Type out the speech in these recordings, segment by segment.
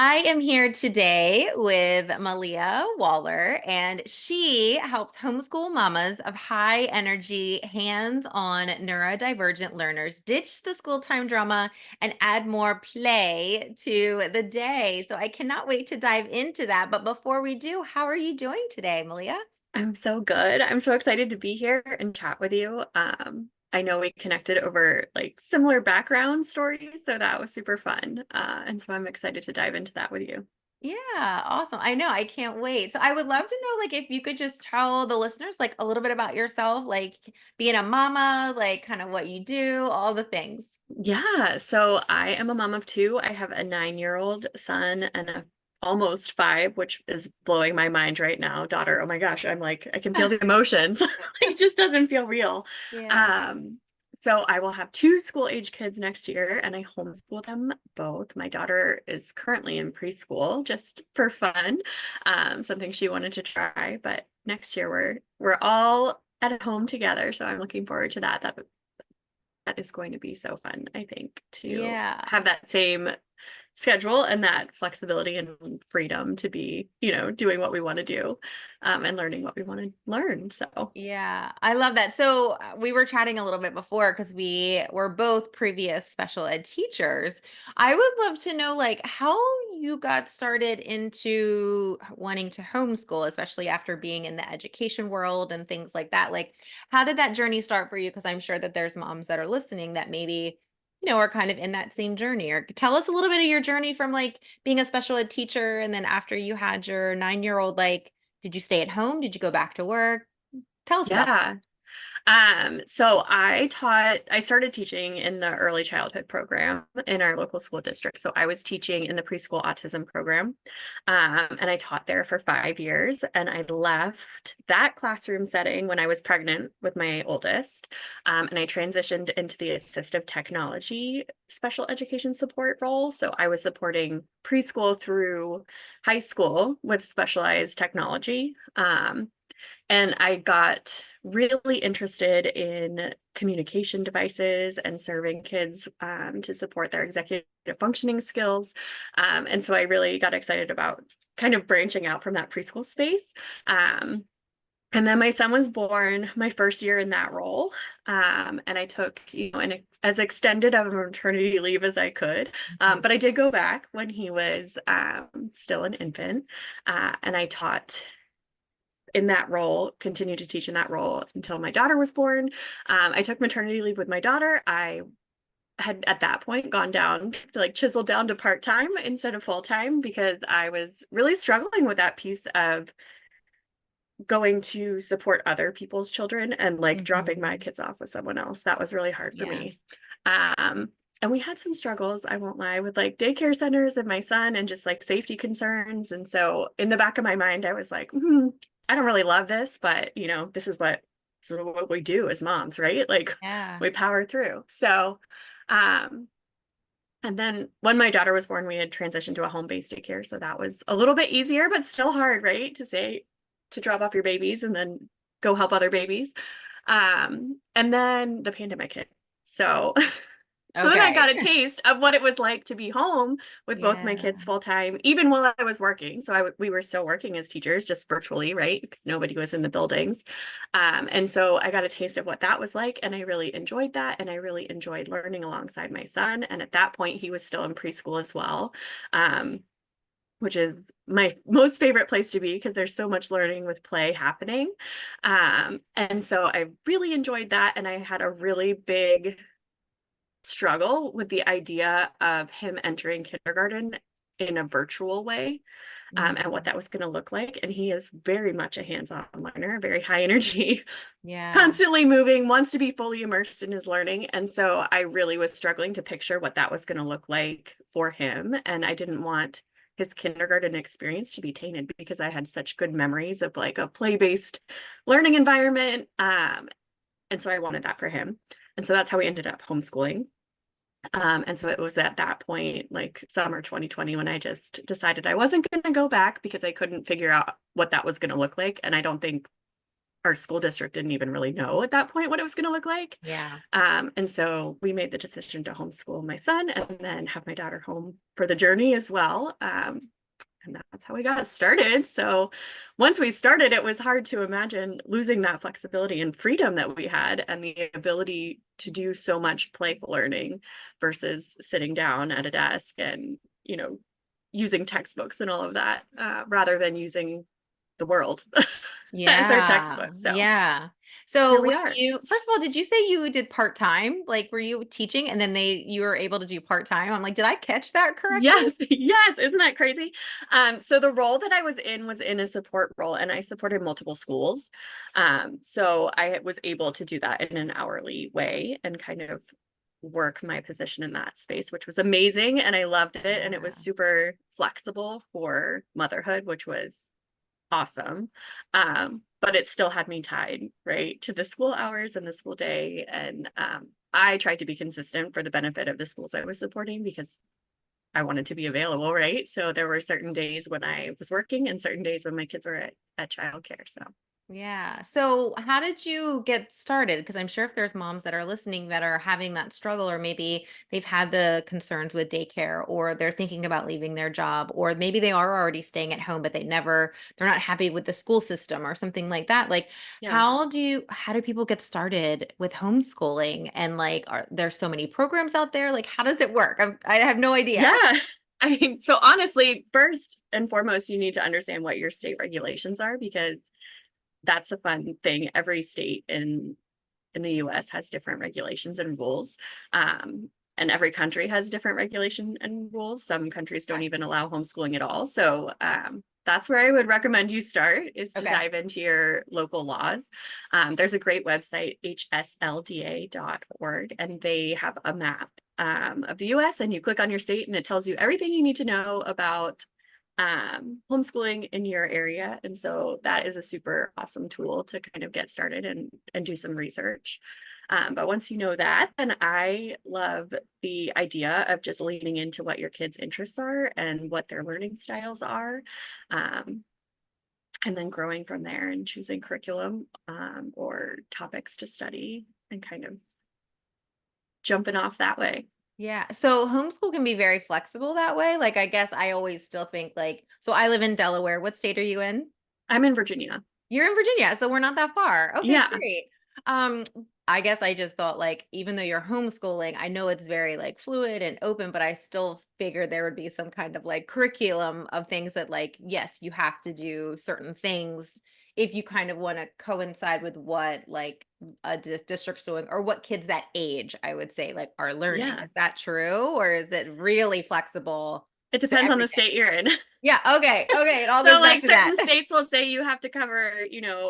I am here today with Malia Waller, and she helps homeschool mamas of high energy, hands on neurodivergent learners ditch the school time drama and add more play to the day. So I cannot wait to dive into that. But before we do, how are you doing today, Malia? I'm so good. I'm so excited to be here and chat with you. I know we connected over like similar background stories, so that was super fun. And so I'm excited to dive into that with you. Yeah, awesome. I know. I can't wait. So I would love to know like if you could just tell the listeners like a little bit about yourself, like being a mama, like kind of what you do, all the things. Yeah, so I am a mom of two. I have a 9-year-old son and a almost five, which is blowing my mind right now. Daughter, oh my gosh, I'm like, I can feel the emotions. It just doesn't feel real. Yeah. Um, so I will have two school age kids next year, and I homeschool them both. My daughter is currently in preschool just for fun, something she wanted to try. But next year we're all at home together, so I'm looking forward to that. That is going to be so fun, I think, to Yeah. have that same schedule and that flexibility and freedom to be, doing what we want to do, and learning what we want to learn. So, Yeah, I love that. So we were chatting a little bit before because we were both previous special ed teachers. I would love to know like how you got started into wanting to homeschool, especially after being in the education world and things like that. Like, how did that journey start for you? Because I'm sure that there's moms that are listening that maybe, are kind of in that same journey. Or tell us a little bit of your journey from like being a special ed teacher and then after you had your 9-year-old, like, did you stay at home? Did you go back to work? Tell us about that. yeah. So I started teaching in the early childhood program in our local school district. So I was teaching in the preschool autism program. And I taught there for 5 years. And I left that classroom setting when I was pregnant with my oldest. And I transitioned into the assistive technology special education support role. So I was supporting preschool through high school with specialized technology. And I got really interested in communication devices and serving kids, to support their executive functioning skills. And so I really got excited about kind of branching out from that preschool space. Um, and then my son was born my first year in that role. And I took, as extended of a maternity leave as I could. Mhm. But I did go back when he was still an infant. And I taught in that role, continued to teach in that role until my daughter was born. I took maternity leave with my daughter. I had at that point gone down to like chiseled down to part-time instead of full-time because I was really struggling with that piece of going to support other people's children and like dropping my Mhm. kids off with someone else. That was really hard for Yeah. me. And we had some struggles, I won't lie, with like daycare centers and my son and just like safety concerns. And so in the back of my mind, I was like, I don't really love this, but this is what we do as moms, right? Like Yeah. we power through. So, um, and then when my daughter was born, we had transitioned to a home-based daycare. So that was a little bit easier, but still hard, right? To drop off your babies and then go help other babies. And then the pandemic hit. So so then I Okay. got a taste of what it was like to be home with both my Yeah. kids full time, even while I was working. So we were still working as teachers, just virtually, right? Because nobody was in the buildings. And so I got a taste of what that was like, and I really enjoyed that, and I really enjoyed learning alongside my son. And at that point, he was still in preschool as well, um, which is my most favorite place to be because there's so much learning with play happening. And so I really enjoyed that, and I had a really big struggle with the idea of him entering kindergarten in a virtual way, and what Mhm. that was going to look like. And he is very much a hands-on learner, very high energy, Yeah. constantly moving, wants to be fully immersed in his learning. And so I really was struggling to picture what that was going to look like for him. And I didn't want his kindergarten experience to be tainted because I had such good memories of like a play-based learning environment. And so I wanted that for him. And so that's how we ended up homeschooling. And so it was at that point, like summer 2020, when I just decided I wasn't going to go back because I couldn't figure out what that was going to look like. And I don't think our school district didn't even really know at that point what it was going to look like. Yeah. And so we made the decision to homeschool my son and then have my daughter home for the journey as well. And that's how we got started. So once we started, it was hard to imagine losing that flexibility and freedom that we had and the ability to do so much playful learning versus sitting down at a desk and, using textbooks and all of that, rather than using the world as our Yeah. textbook. So Yeah. here So we when are. you first of all, did you say you did part-time? Like, were you teaching and then you were able to do part-time? I'm like, did I catch that correctly? Yes, yes, isn't that crazy? So the role that I was in a support role, and I supported multiple schools. So I was able to do that in an hourly way and kind of work my position in that space, which was amazing, and I loved it, and it was Yeah. super flexible for motherhood, which was awesome. But it still had me tied, right, to the school hours and the school day, and I tried to be consistent for the benefit of the schools I was supporting because I wanted to be available, right? So there were certain days when I was working and certain days when my kids were at childcare. So Yeah. So, how did you get started? Because I'm sure if there's moms that are listening that are having that struggle, or maybe they've had the concerns with daycare, or they're thinking about leaving their job, or maybe they are already staying at home, but they're not happy with the school system or something like that. Like, yeah. how do people get started with homeschooling? And like, are there's so many programs out there? Like, how does it work? I have no idea. Yeah. I mean, so honestly, first and foremost, you need to understand what your state regulations are because that's a fun thing. Every state in the US has different regulations and rules. And every country has different regulation and rules. Some countries don't Okay. even allow homeschooling at all. So that's where I would recommend you start is to Okay. dive into your local laws. There's a great website, hslda.org, and they have a map of the US, and you click on your state and it tells you everything you need to know about homeschooling in your area. And so that is a super awesome tool to kind of get started and do some research. But once you know that, then I love the idea of just leaning into what your kids' interests are and what their learning styles are. Um, and then growing from there and choosing curriculum or topics to study and kind of jumping off that way. Yeah. So homeschool can be very flexible that way. Like, I guess I always still think like, so I live in Delaware. What state are you in? I'm in Virginia. You're in Virginia, so we're not that far. Okay, Yeah. great. Um, I guess I just thought like, even though you're homeschooling, I know it's very like fluid and open, but I still figured there would be some kind of like curriculum of things that like, yes, you have to do certain things if you kind of want to coincide with what like a district's doing or what kids that age, I would say, like are learning. Yeah. Is that true? Or is it really flexible It to depends on the everything? state you're in. Yeah, okay. Okay. It all So goes back like to that. certain states will say you have to cover,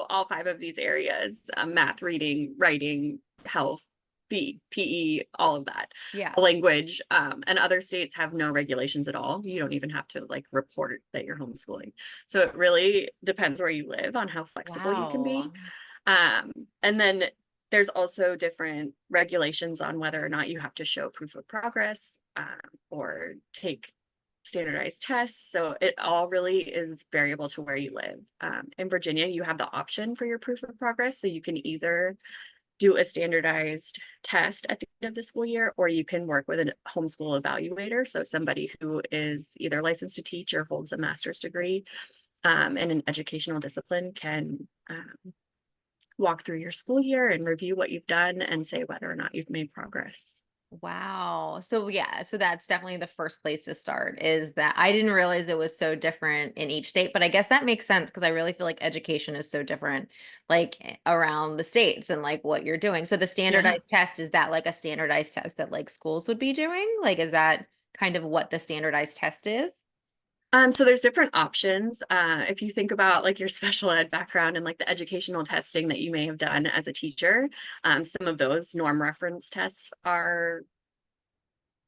all five of these areas, math, reading, writing, health, PE, all of that, Yeah. language. And other states have no regulations at all. You don't even have to like report that you're homeschooling. So it really depends where you live on how flexible you can be. Wow. And then there's also different regulations on whether or not you have to show proof of progress or take standardized tests. So it all really is variable to where you live. In Virginia, you have the option for your proof of progress. So you can either do a standardized test at the end of the school year, or you can work with a homeschool evaluator. So somebody who is either licensed to teach or holds a master's degree in an educational discipline can walk through your school year and review what you've done and say whether or not you've made progress. Wow. So yeah, so that's definitely the first place to start is that I didn't realize it was so different in each state, but I guess that makes sense because I really feel like education is so different like around the states and like what you're doing. So the Yeah. standardized test, is that like a standardized test that like schools would be doing? Like is that kind of what the standardized test is? So there's different options. If you think about like your special ed background and like the educational testing that you may have done as a teacher, some of those norm reference tests are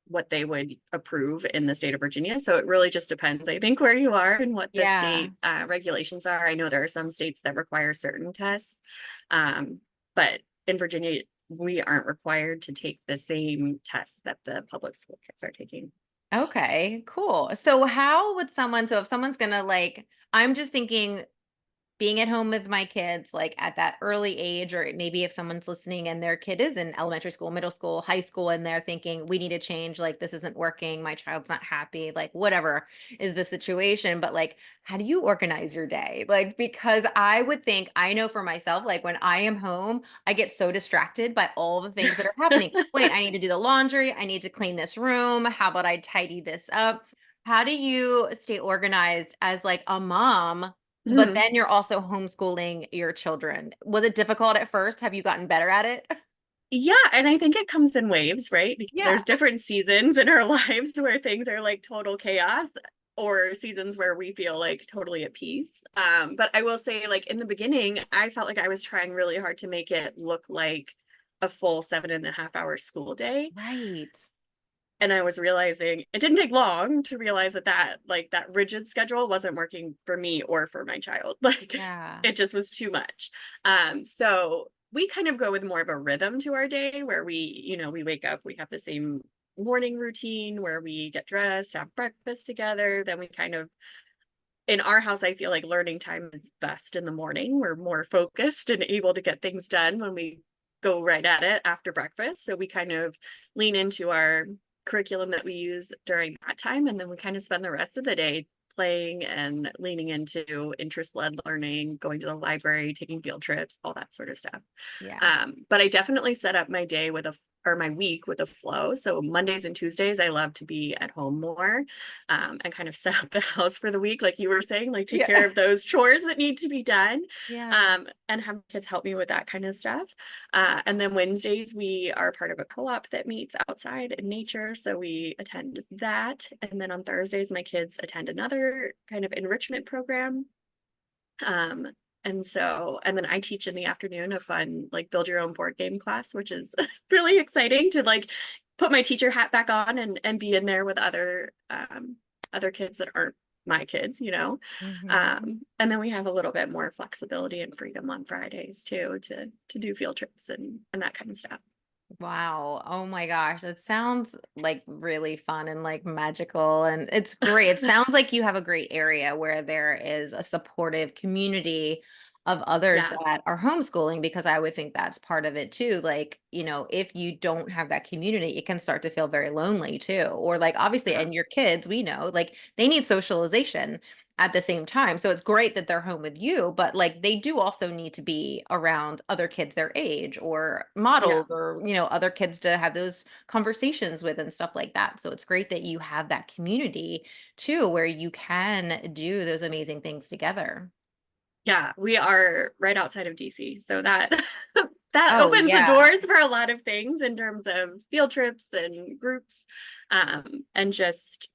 what they would approve in the state of Virginia. So it really just depends, I think, where you are and what the Yeah. state regulations are. I know there are some states that require certain tests, but in Virginia, we aren't required to take the same tests that the public school kids are taking. Okay, cool. So how would someone, so if someone's gonna like, I'm just thinking being at home with my kids, like at that early age, or maybe if someone's listening and their kid is in elementary school, middle school, high school, and they're thinking, we need to change, like, this isn't working, my child's not happy, like, whatever is the situation. But like, how do you organize your day? Like, because I would think, I know for myself, like when I am home, I get so distracted by all the things that are happening. Wait, I need to do the laundry. I need to clean this room. How about I tidy this up? How do you stay organized as like a mom, but Mhm. then you're also homeschooling your children? Was it difficult at first? Have you gotten better at it? Yeah, and I think it comes in waves, right? Because Yeah. there's different seasons in our lives where things are like total chaos, or seasons where we feel like totally at peace. But I will say, like in the beginning, I felt like I was trying really hard to make it look like a full 7.5 hour school day. Right. And I was realizing it didn't take long to realize that like that rigid schedule wasn't working for me or for my child. Like Yeah. it just was too much. So we kind of go with more of a rhythm to our day where we wake up, we have the same morning routine where we get dressed, have breakfast together, then we kind of in our house, I feel like learning time is best in the morning. We're more focused and able to get things done when we go right at it after breakfast. So we kind of lean into our curriculum that we use during that time. And then we kind of spend the rest of the day playing and leaning into interest led learning, going to the library, taking field trips, all that sort of stuff. Yeah. But I definitely set up my day or my week with a flow. So Mondays and Tuesdays, I love to be at home more, and kind of set up the house for the week, like you were saying, like take Yeah. care of those chores that need to be done, Yeah. and have kids help me with that kind of stuff. And then Wednesdays, we are part of a co-op that meets outside in nature. So we attend that. And then on Thursdays, my kids attend another kind of enrichment program. Um, and then I teach in the afternoon a fun, like build your own board game class, which is really exciting to like put my teacher hat back on and be in there with other kids that aren't my kids. Mhm. And then we have a little bit more flexibility and freedom on Fridays too to do field trips and that kind of stuff. Wow. Oh my gosh. That sounds like really fun and like magical. And it's great. It sounds like you have a great area where there is a supportive community of others Yeah. that are homeschooling, because I would think that's part of it too. Like, if you don't have that community, it can start to feel very lonely too. Or like, obviously, Yeah. and your kids, we know, like they need socialization at the same time. So it's great that they're home with you, but like they do also need to be around other kids their age, or Yeah. models, or other kids to have those conversations with and stuff like that. So it's great that you have that community too, where you can do those amazing things together. Yeah, we are right outside of DC, so that that Oh opens the yeah. doors for a lot of things in terms of field trips and groups, and just,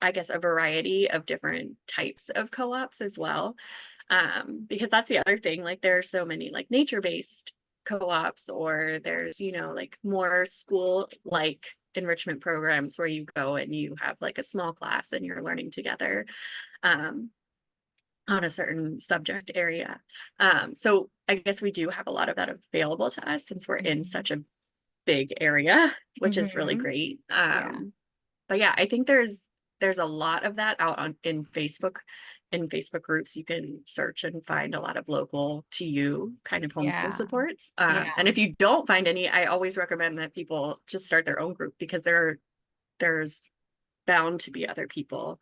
I guess, a variety of different types of co-ops as well. Because that's the other thing, like there are so many like nature-based co-ops, or there's, like more school-like enrichment programs where you go and you have like a small class and you're learning together. Um, on a certain subject area. So I guess we do have a lot of that available to us since we're in Mhm. such a big area, which is really Mhm. great. Yeah. But yeah, I think there's a lot of that out in Facebook. In Facebook groups, you can search and find a lot of local to you kind of homeschool Yeah. supports. And Yeah. if you don't find any, I always recommend that people just start their own group because there's bound to be other people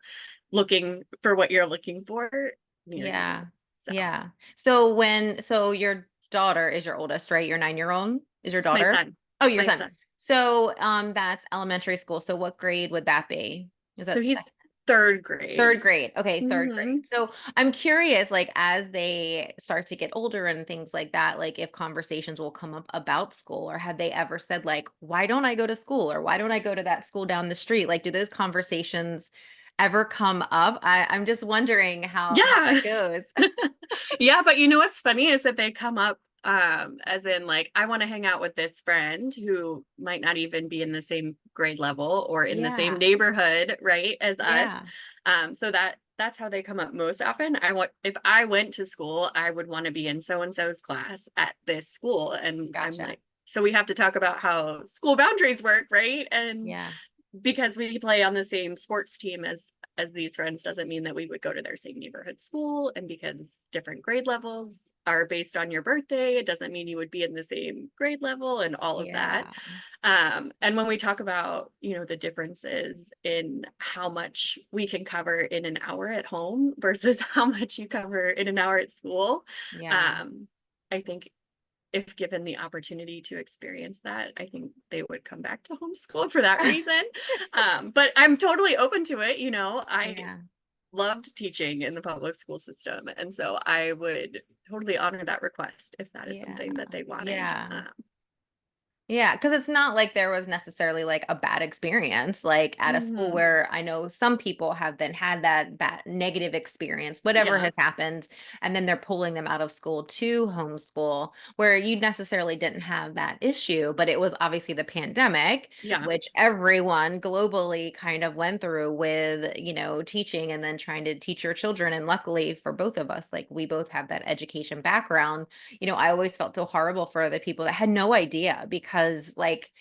looking for what you're looking for near you. Yeah. So Yeah. So your daughter is your oldest, right? Your 9-year old is your my daughter? son, Oh, your my son. son. So that's elementary school. So what grade would that be? Is So that he's third grade. third grade? Okay, third Hmm. grade. So I'm curious, like as they start to get older and things like that, like if conversations will come up about school, or have they ever said like, why don't I go to school, or why don't I go to that school down the street? Like, do those conversations ever come up? I'm just wondering how that Yeah. goes. Yeah, but you know what's funny is that they come up as in like I want to hang out with this friend who might not even be in the same grade level or in the same Yeah. neighborhood, right, as us. Yeah. So that's how they come up most often. If I went to school, I would want to be in so and so's class at this school. And I'm Gotcha. like, so we have to talk about how school boundaries work, right? And Yeah. because we play on the same sports team as as these friends doesn't mean that we would go to their same neighborhood school. And because different grade levels are based on your birthday, it doesn't mean you would be in the same grade level and all of that. Yeah. And when we talk about, the differences in how much we can cover in an hour at home versus how much you cover in an hour at school, Yeah. um, I think if given the opportunity to experience that, I think they would come back to homeschool for that reason. But I'm totally open to it. I Yeah. loved teaching in the public school system. And so I would totally honor that request if that is Yeah. something that they wanted. Yeah. Yeah, because it's not like there was necessarily like a bad experience, like at a school Mhm. where I know some people have then had that bad negative experience, whatever Yeah. has happened, and then they're pulling them out of school to homeschool, where you necessarily didn't have that issue, but it was obviously the pandemic, Yeah. which everyone globally kind of went through with, teaching and then trying to teach your children. And luckily for both of us, like we both have that education background. I always felt so horrible for the people that had no idea because like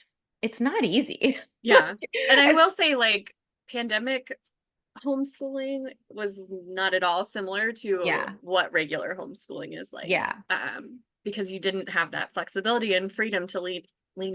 it's not easy. Yeah. And I It's will say, like, pandemic homeschooling was not at all similar to yeah. what regular homeschooling is like. Yeah. Because you didn't have that flexibility and freedom to lean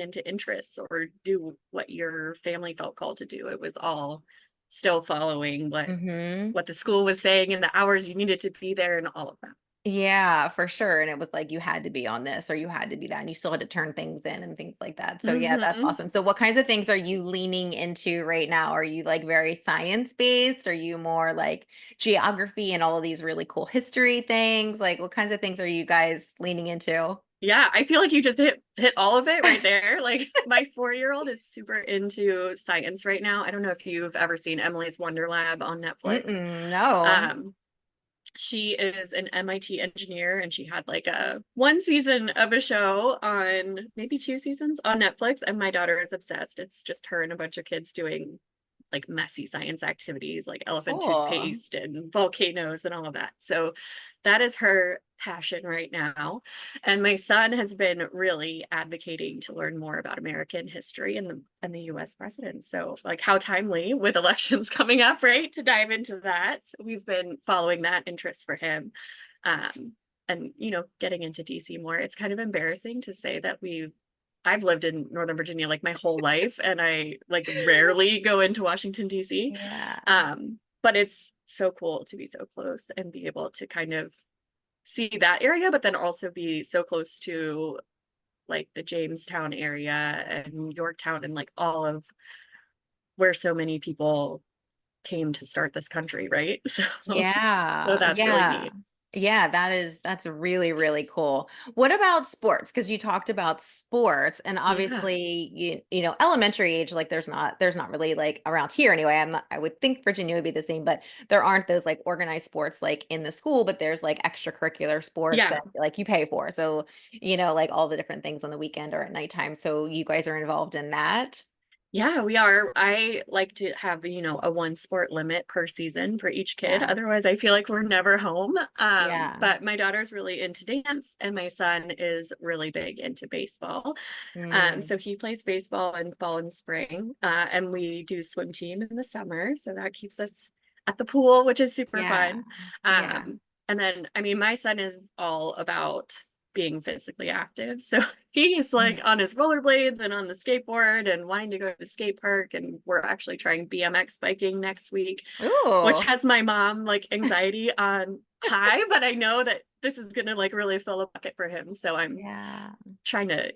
into interests or do what your family felt called to do. It was all still following what Mhm. what the school was saying and the hours you needed to be there and all of that. Yeah, for sure. And it was like you had to be on this or you had to be that and you still had to turn things in and things like that. So yeah, that's Mhm. awesome. So what kinds of things are you leaning into right now? Are you like very science based? Are you more like geography and all of these really cool history things? Like what kinds of things are you guys leaning into? Yeah, I feel like you just hit all of it right there. Like, my 4-year-old is super into science right now. I don't know if you've ever seen Emily's Wonder Lab on Netflix. Mm-mm, no. Um, she is an MIT engineer and she had like a one season of a show on maybe 2 seasons on Netflix, and my daughter is obsessed. It's just her and a bunch of kids doing like messy science activities like elephant Cool. toothpaste and volcanoes and all of that. So that is her passion right now. And my son has been really advocating to learn more about American history and the US president. So like how timely with elections coming up, right? To dive into that. So we've been following that interest for him. Um, and getting into DC more. It's kind of embarrassing to say that I've lived in Northern Virginia like my whole life, and I like rarely go into Washington, DC. Yeah. But it's so cool to be so close and be able to kind of see that area, but then also be so close to like the Jamestown area and Yorktown and like all of where so many people came to start this country, right? So Yeah, that's really yeah. neat. Yeah, that's really, really cool. What about sports? Because you talked about sports and Yeah. obviously elementary age, like there's not really like around here anyway. I would think Virginia would be the same, but there aren't those like organized sports like in the school, but there's like extracurricular sports Yeah. that like you pay for. So, like all the different things on the weekend or at nighttime. So you guys are involved in that? Yeah, we are. I like to have, a one sport limit per season for each kid. Yeah. Otherwise, I feel like we're never home. Yeah. But my daughter's really into dance and my son is really big into baseball. Mm, So he plays baseball in fall and spring. And we do swim team in the summer. So that keeps us at the pool, which is super yeah. fun. Yeah. And then, I mean, my son is all about being physically active. So he's like Mm. on his rollerblades and on the skateboard and wanting to go to the skate park. And we're actually trying BMX biking next week, which Ooh. has my mom like anxiety on high, but I know that this is going to like really fill a bucket for him. So I'm Yeah. trying to,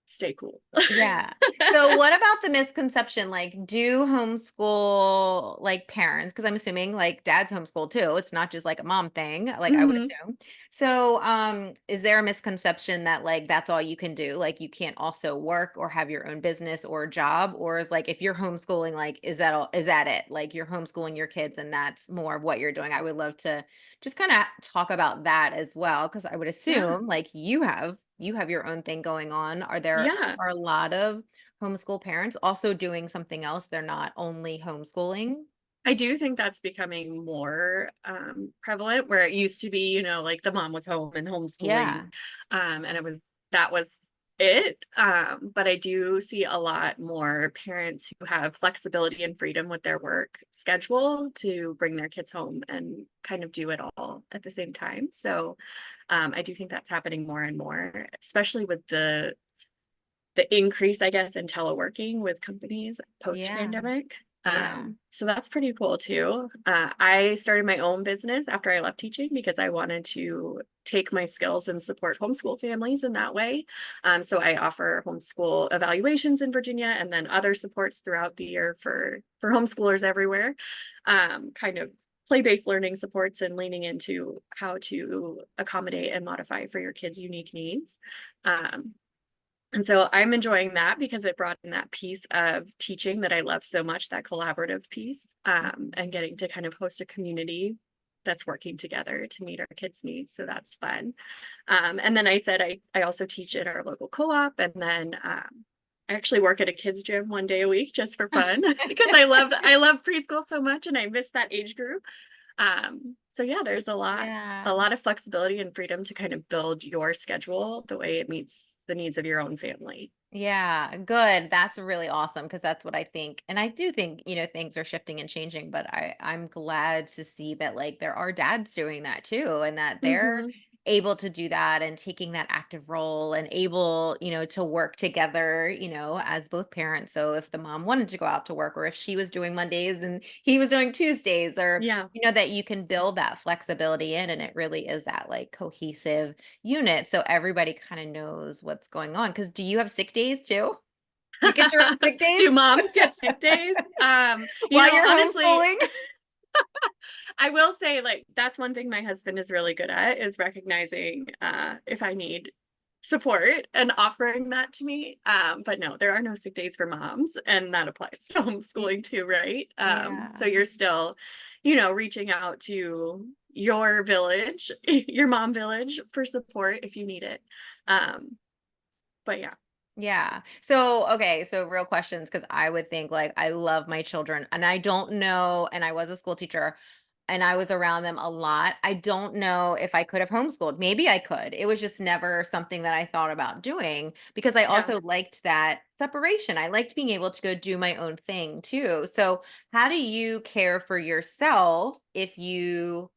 stay cool. Yeah. So what about the misconception? Like, do homeschool like parents? Because I'm assuming like dad's homeschool too. It's not just like a mom thing, like I would Mhm. assume. So is there a misconception that like that's all you can do? Like you can't also work or have your own business or job? Or is like if you're homeschooling, like is that it? Like you're homeschooling your kids and that's more of what you're doing. I would love to just kind of talk about that as well. Cause I would Yeah. assume like you have your own thing going on. Yeah. Are a lot of homeschool parents also doing something else? They're not only homeschooling? I do think that's becoming more prevalent where it used to be, like the mom was home and homeschooling. Yeah. And that was but I do see a lot more parents who have flexibility and freedom with their work schedule to bring their kids home and kind of do it all at the same time. So I do think that's happening more and more, especially with the increase, I guess, in teleworking with companies Yeah. post-pandemic. Yeah. So that's pretty cool too. I started my own business after I left teaching because I wanted to take my skills and support homeschool families in that way. So I offer homeschool evaluations in Virginia and then other supports throughout the year for homeschoolers everywhere. Kind of play-based learning supports and leaning into how to accommodate and modify for your kids' unique needs. Um, and so I'm enjoying that because it brought in that piece of teaching that I love so much, that collaborative piece, and getting to kind of host a community that's working together to meet our kids' needs. So that's fun. And then I said I also teach at our local co-op, and then I actually work at a kids gym one day a week just for fun because I love preschool so much and I miss that age group. So yeah, there's a Yeah. lot of flexibility and freedom to kind of build your schedule the way it meets the needs of your own family. Yeah, good. That's really awesome because that's what I think. And I do think, things are shifting and changing, but I'm glad to see that like there are dads doing that too and that they're Hmm. able to do that and taking that active role and able, to work together, as both parents. So if the mom wanted to go out to work or if she was doing Mondays and he was doing Tuesdays or Yeah. that you can build that flexibility in and it really is that like cohesive unit so everybody kind of knows what's going on. Because do you have sick days too? You get your own sick Do days moms get sick days? while you're Honestly, homeschooling? I will say like that's one thing my husband is really good at is recognizing if I need support and offering that to me. But no, there are no sick days for moms, and that applies to Y- homeschooling too, right? So Yeah. you're still, reaching out to your village, your mom village for support if you need it. Um, but yeah. Yeah. So, okay. So, real questions because I would think like I love my children and I don't know. And I was a school teacher and I was around them a lot. I don't know if I could have homeschooled. Maybe I could. It was just never something that I thought about doing because I Yeah. also liked that separation. I liked being able to go do my own thing too. So, how do you care for yourself if you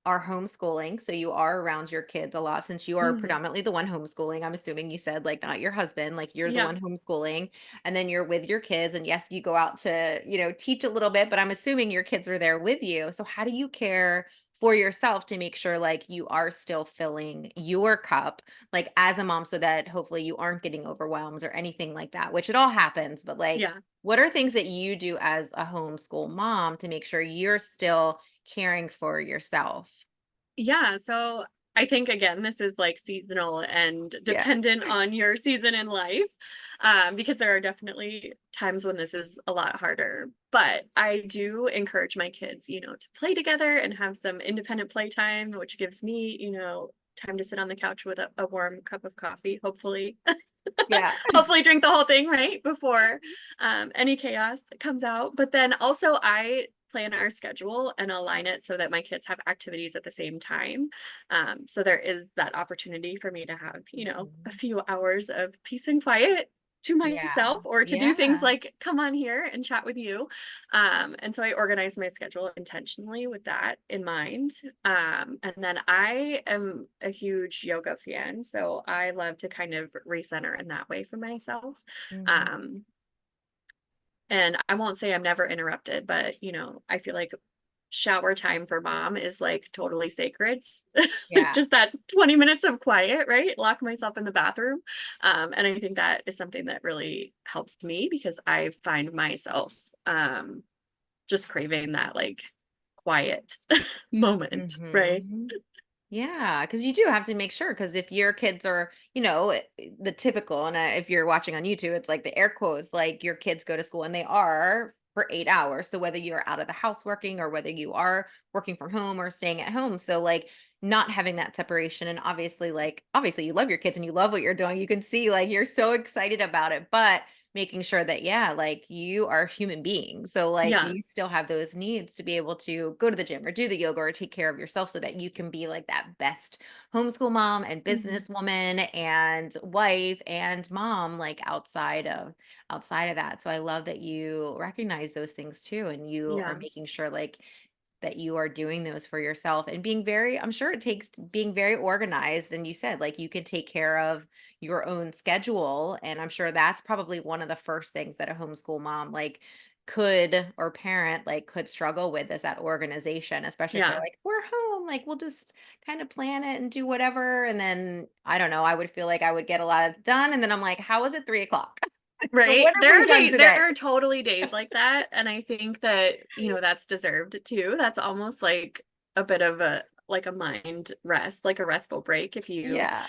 are homeschooling, so you are around your kids a lot since you are Hmm. predominantly the one homeschooling. I'm assuming you said like not your husband, like you're the Yeah. one homeschooling and then you're with your kids and yes, you go out to, teach a little bit, but I'm assuming your kids are there with you. So how do you care for yourself to make sure like you are still filling your cup like as a mom so that hopefully you aren't getting overwhelmed or anything like that, which it all happens, but like Yeah. what are things that you do as a homeschool mom to make sure you're still caring for yourself? Yeah, so I think again, this is like seasonal and Yeah. dependent on your season in life, because there are definitely times when this is a lot harder. But I do encourage my kids, to play together and have some independent playtime, which gives me, time to sit on the couch with a warm cup of coffee, hopefully. Yeah. Hopefully drink the whole thing right before any chaos comes out. But then also I plan our schedule and align it so that my kids have activities at the same time. So there is that opportunity for me to have, a Mhm. few hours of peace and quiet to Yeah. myself or to do things Yeah. like come on here and chat with you. And so I organize my schedule intentionally with that in mind. And then I am a huge yoga fan, so I love to kind of recenter in that way for myself. Mhm. Um, and I won't say I'm never interrupted, but I feel like shower time for mom is like totally sacred. Yeah. Just that 20 minutes of quiet, right? Lock myself in the bathroom. And I think that is something that really helps me because I find myself just craving that like quiet moment, right? Mhm. Yeah, because you do have to make sure. Because if your kids are, the typical and, if you're watching on YouTube, it's like the air quotes, like your kids go to school and they are for 8 hours. So whether you're out of the house working or whether you are working from home or staying at home, so, like, not having that separation and obviously, like obviously you love your kids and you love what you're doing. You can see, like, you're so excited about it, but making sure that, yeah, like you are a human being. So like Yeah. you still have those needs to be able to go to the gym or do the yoga or take care of yourself so that you can be like that best homeschool mom and Mhm. businesswoman and wife and mom, like outside of that. So I love that you recognize those things too. And you are Yeah. making sure like that you are doing those for yourself and being very, I'm sure it takes being very organized. And you said like you can take care of your own schedule. And I'm sure that's probably one of the first things that a homeschool mom like could or parent like could struggle with is that organization, especially if they're Yeah. like, we're home, like we'll just kind of plan it and do whatever. And then I don't know, I would feel like I would get a lot of done. And then I'm like, how is it 3 o'clock? Right? What have we done There today? are totally days like that, and I think that, that's deserved too. That's almost like a bit of a like a mind rest, like a restful break Yeah.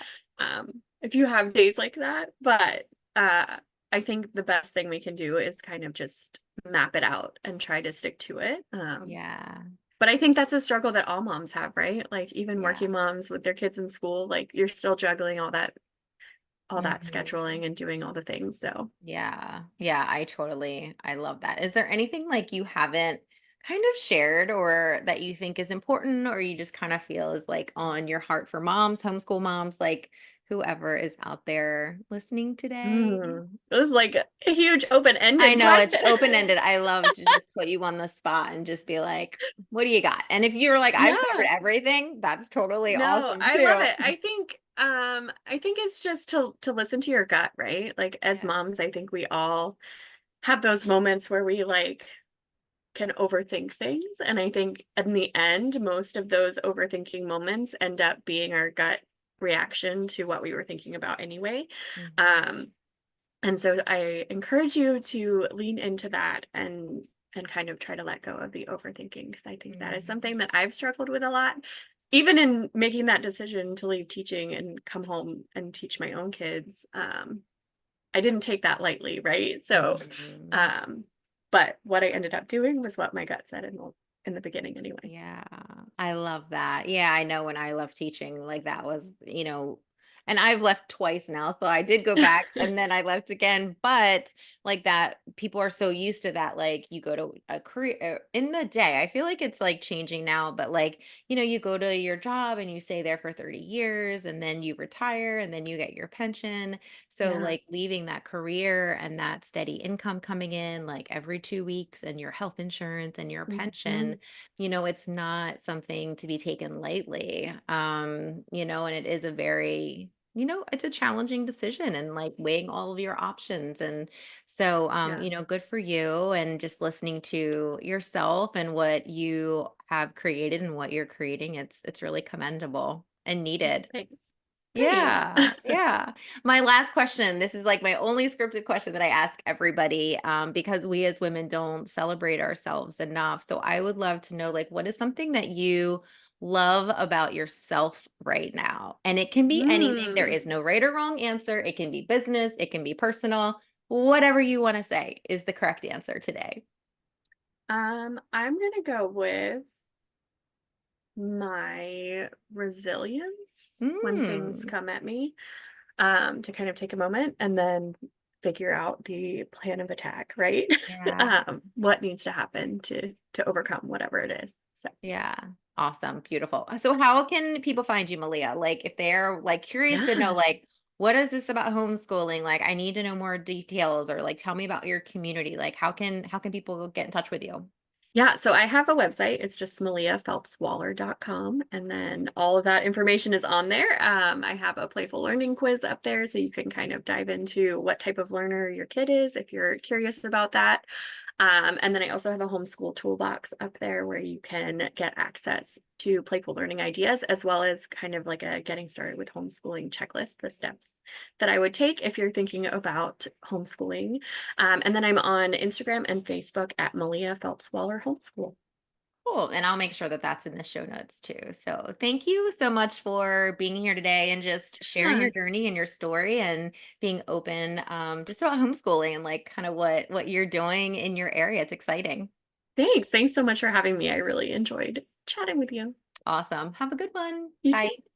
if you have days like that. But I think the best thing we can do is kind of just map it out and try to stick to it. Yeah. But I think that's a struggle that all moms have, right? Like even Yeah. working moms with their kids in school, like you're still juggling all that Mhm. scheduling and doing all the things. So Yeah. Yeah, I love that. Is there anything like you haven't kind of shared or that you think is important or you just kind of feel is like on your heart for moms, homeschool moms, like whoever is out there listening today? It was like a huge I open-ended know it's question. open-ended. I love to just put you on the spot and just be like, what do you got? And if you're like, I've covered Yeah. everything, that's totally No, awesome I love too. it. I think it's just to listen to your gut, right? Like as Yeah. moms, I think we all have those moments where we like can overthink things. And I think in the end, most of those overthinking moments end up being our gut reaction to what we were thinking about anyway. Mhm. Um, and so I encourage you to lean into that and kind of try to let go of the overthinking because I think that is Mhm. something that I've struggled with a lot. Even in making that decision to leave teaching and come home and teach my own kids, I didn't take that lightly, right? So, Mhm. um, but what I ended up doing was what my gut said in the beginning anyway. Yeah, I love that. Yeah, I know when I left teaching, like that was, and I've left twice now. So I did go back and then I left again. But like that, people are so used to that. Like you go to a career in the day. I feel like it's like changing now, but like, you go to your job and you stay there for 30 years and then you retire and then you get your pension. So Yeah. like leaving that career and that steady income coming in like every 2 weeks and your health insurance and your pension, Mhm. it's not something to be taken lightly. And it is a very, it's a challenging decision and like weighing all of your options. And so, Yeah. good for you and just listening to yourself and what you have created and what you're creating. It's really commendable and needed. Thanks. Thanks. Yeah, yeah. My last question, this is like my only scripted question that I ask everybody, because we as women don't celebrate ourselves enough. So I would love to know, like, what is something that you love about yourself right now? And it can be anything. There Mm. is no right or wrong answer. It can be business, it can be personal. Whatever you want to say is the correct answer today. I'm gonna go with my resilience when things Mm, come at me, to kind of take a moment and then figure out the plan of attack, right? yeah. What needs to happen to overcome whatever it is. So Yeah. Awesome. Beautiful. So how can people find you, Malia? Like if they're like curious to know yeah. like what is this about homeschooling? Like I need to know more details or like tell me about your community. Like how can people get in touch with you? Yeah, so I have a website. It's just maliaphelpswaller.com. And then all of that information is on there. I have a playful learning quiz up there so you can kind of dive into what type of learner your kid is if you're curious about that. And then I also have a homeschool toolbox up there where you can get access to playful learning ideas as well as kind of like a getting started with homeschooling checklist, the steps that I would take if you're thinking about homeschooling. And then I'm on Instagram and Facebook at Malia Phelps Waller Homeschool. Cool. And I'll make sure that that's in the show notes too. So thank you so much for being here today and just sharing Yeah, your journey and your story and being open, just about homeschooling and like kind of what you're doing in your area. It's exciting. thanks. Thanks so much for having me. I really enjoyed chatting with you. Awesome. Have a good one. You Bye. too.